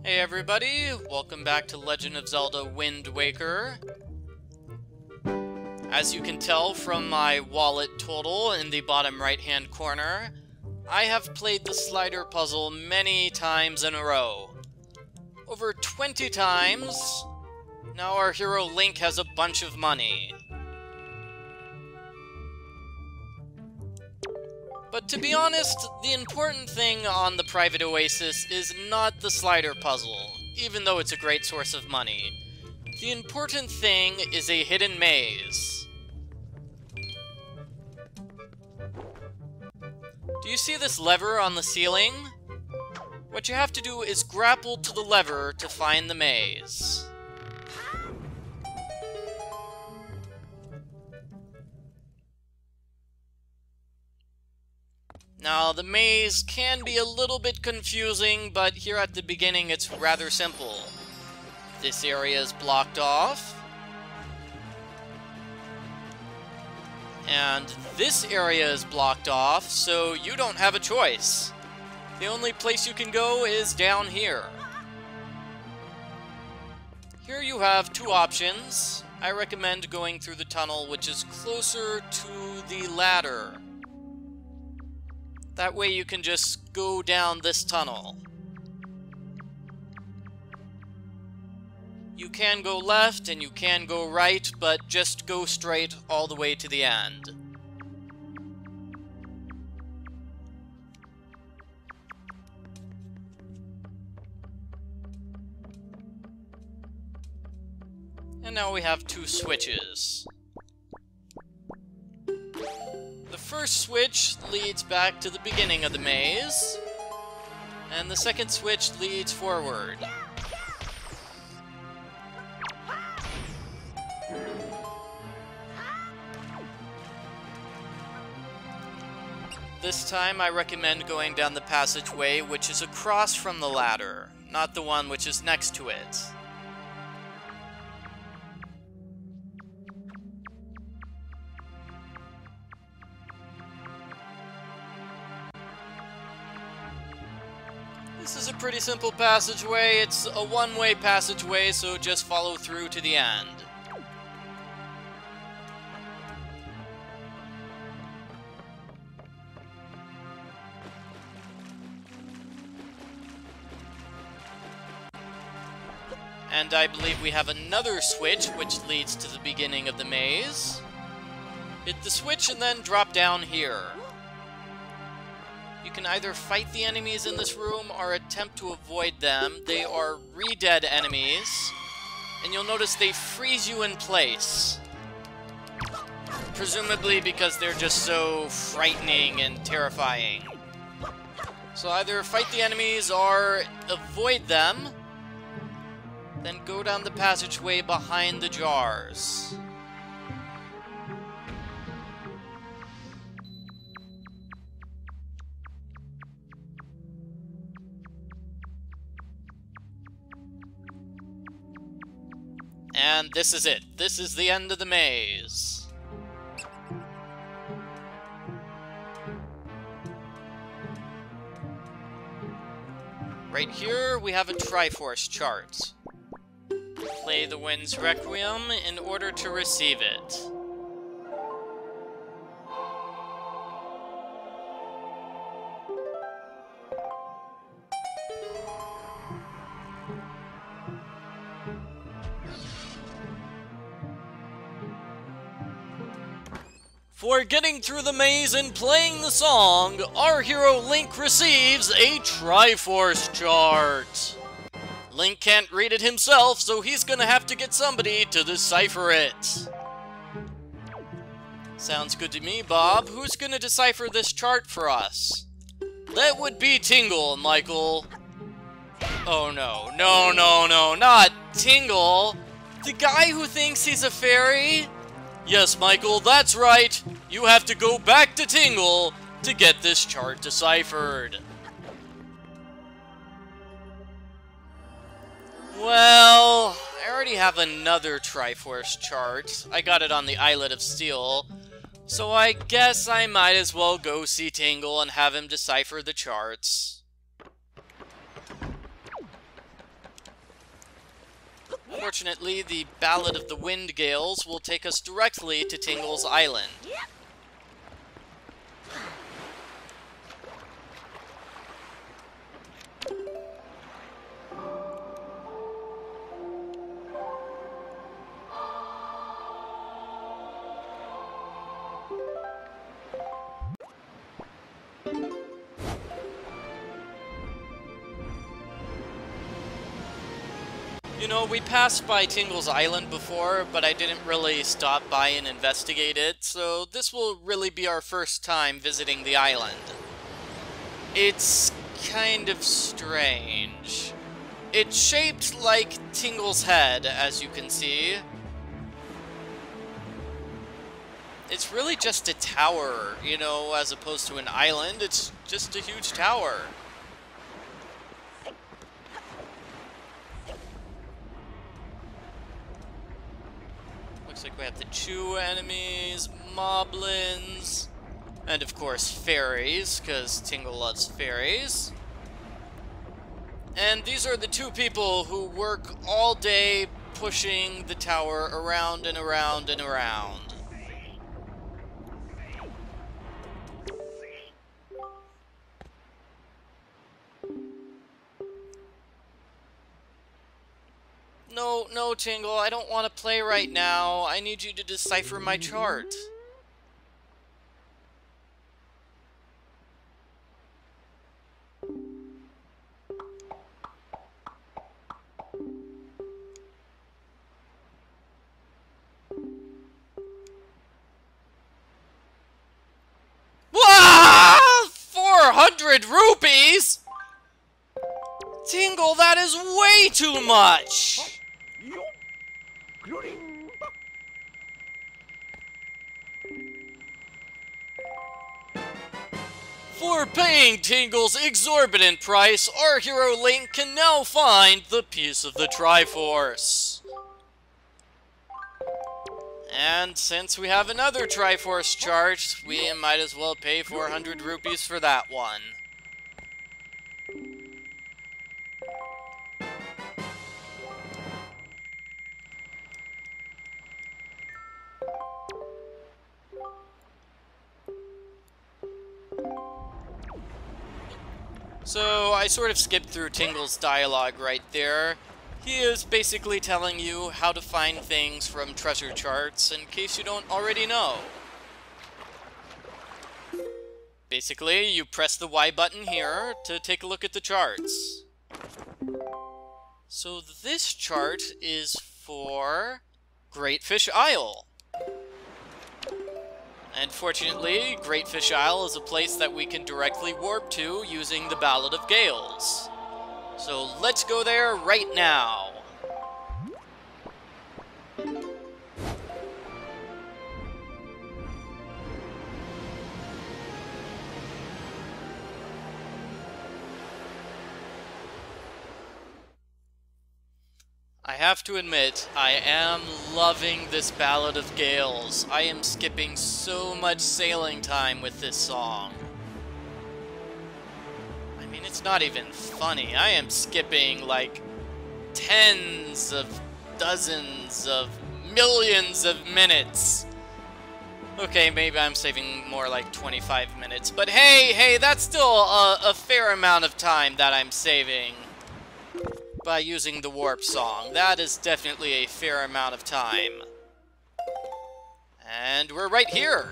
Hey everybody, welcome back to Legend of Zelda Wind Waker. As you can tell from my wallet total in the bottom right hand corner, I have played the slider puzzle many times in a row. Over 20 times. Now our hero Link has a bunch of money. But to be honest, the important thing on the private oasis is not the slider puzzle, even though it's a great source of money. The important thing is a hidden maze. Do you see this lever on the ceiling? What you have to do is grapple to the lever to find the maze. Now, the maze can be a little bit confusing, but here at the beginning it's rather simple. This area is blocked off. And this area is blocked off, so you don't have a choice. The only place you can go is down here. Here you have two options. I recommend going through the tunnel which is closer to the ladder. That way you can just go down this tunnel. You can go left and you can go right, but just go straight all the way to the end. And now we have two switches. The first switch leads back to the beginning of the maze, and the second switch leads forward. This time I recommend going down the passageway which is across from the ladder, not the one which is next to it. This is a pretty simple passageway. It's a one-way passageway, so just follow through to the end. And I believe we have another switch which leads to the beginning of the maze. Hit the switch and then drop down here. You can either fight the enemies in this room or attempt to avoid them. They are re-dead enemies, and you'll notice they freeze you in place. Presumably because they're just so frightening and terrifying. So either fight the enemies or avoid them, then go down the passageway behind the jars. And this is it. This is the end of the maze. Right here, we have a Triforce chart. Play the Wind's Requiem in order to receive it. For getting through the maze and playing the song, our hero Link receives a Triforce chart. Link can't read it himself, so he's gonna have to get somebody to decipher it. Sounds good to me, Bob. Who's gonna decipher this chart for us? That would be Tingle, Michael. Oh no, no, not Tingle. The guy who thinks he's a fairy? Yes, Michael, that's right. You have to go back to Tingle to get this chart deciphered. Well, I already have another Triforce chart. I got it on the Islet of Steel. So I guess I might as well go see Tingle and have him decipher the charts. unfortunately, the Ballad of the Wind Gales will take us directly to Tingle's Island. You know, we passed by Tingle's Island before, but I didn't really stop by and investigate it, so this will really be our first time visiting the island. It's kind of strange. It's shaped like Tingle's head, as you can see. It's really just a tower, you know, as opposed to an island. It's just a huge tower. Looks like we have the Chew enemies, moblins, and of course fairies, because Tingle loves fairies. And these are the two people who work all day pushing the tower around and around and around. No, Tingle, I don't want to play right now. I need you to decipher my chart. Wah! 400 rupees? Tingle, that is way too much! For paying Tingle's exorbitant price, our hero Link can now find the piece of the Triforce. And since we have another Triforce chart, we might as well pay 400 rupees for that one. So, I sort of skipped through Tingle's dialogue right there. He is basically telling you how to find things from treasure charts, in case you don't already know. Basically, you press the Y button here to take a look at the charts. So this chart is for Great Fish Isle. And fortunately, Great Fish Isle is a place that we can directly warp to using the Ballad of Gales. So let's go there right now. I have to admit, I am loving this Ballad of Gales. I am skipping so much sailing time with this song. I mean, it's not even funny. I am skipping like tens of dozens of millions of minutes. Okay, maybe I'm saving more like 25 minutes, but hey, that's still a fair amount of time that I'm saving by using the warp song. That is definitely a fair amount of time. And we're right here.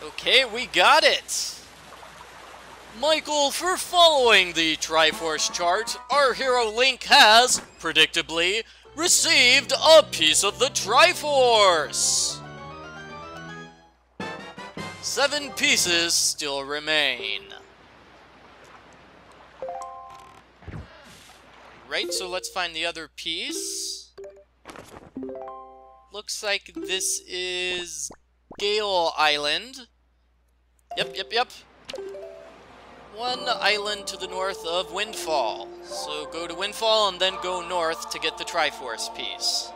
Okay, we got it. Michael, for following the Triforce chart, our hero Link has, predictably, received a piece of the Triforce. 7 pieces still remain. Right, so let's find the other piece. Looks like this is Gale Island. Yep. One island to the north of Windfall. So go to Windfall and then go north to get the Triforce piece.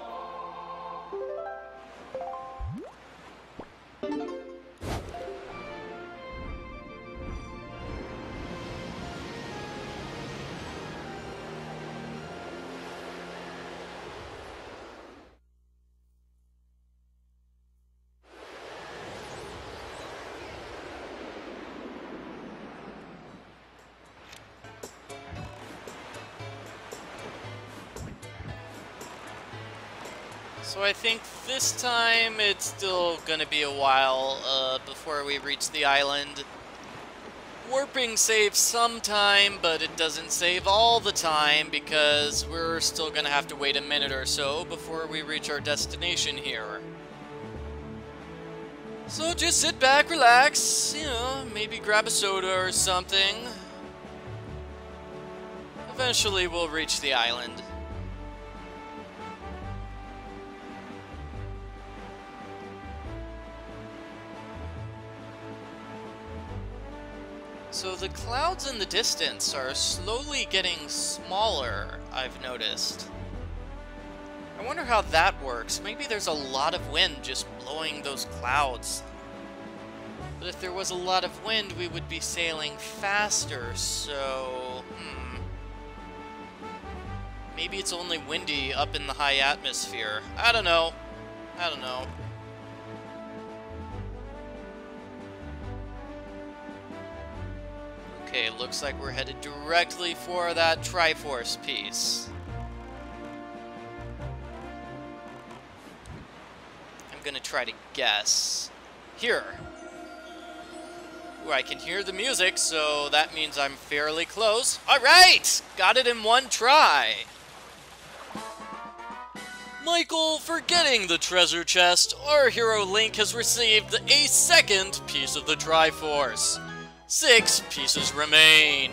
So I think this time it's still gonna be a while before we reach the island. Warping saves some time, but it doesn't save all the time because we're still gonna have to wait a minute or so before we reach our destination here. So just sit back, relax, you know, maybe grab a soda or something. Eventually we'll reach the island. So the clouds in the distance are slowly getting smaller, I've noticed. I wonder how that works. Maybe there's a lot of wind just blowing those clouds. But if there was a lot of wind, we would be sailing faster, so... Maybe it's only windy up in the high atmosphere. I don't know. Okay, looks like we're headed directly for that Triforce piece. I'm gonna try to guess. Here. Ooh, I can hear the music, so that means I'm fairly close. Alright! Got it in one try! Michael, for getting the treasure chest, our hero Link has received a second piece of the Triforce. 6 pieces remain.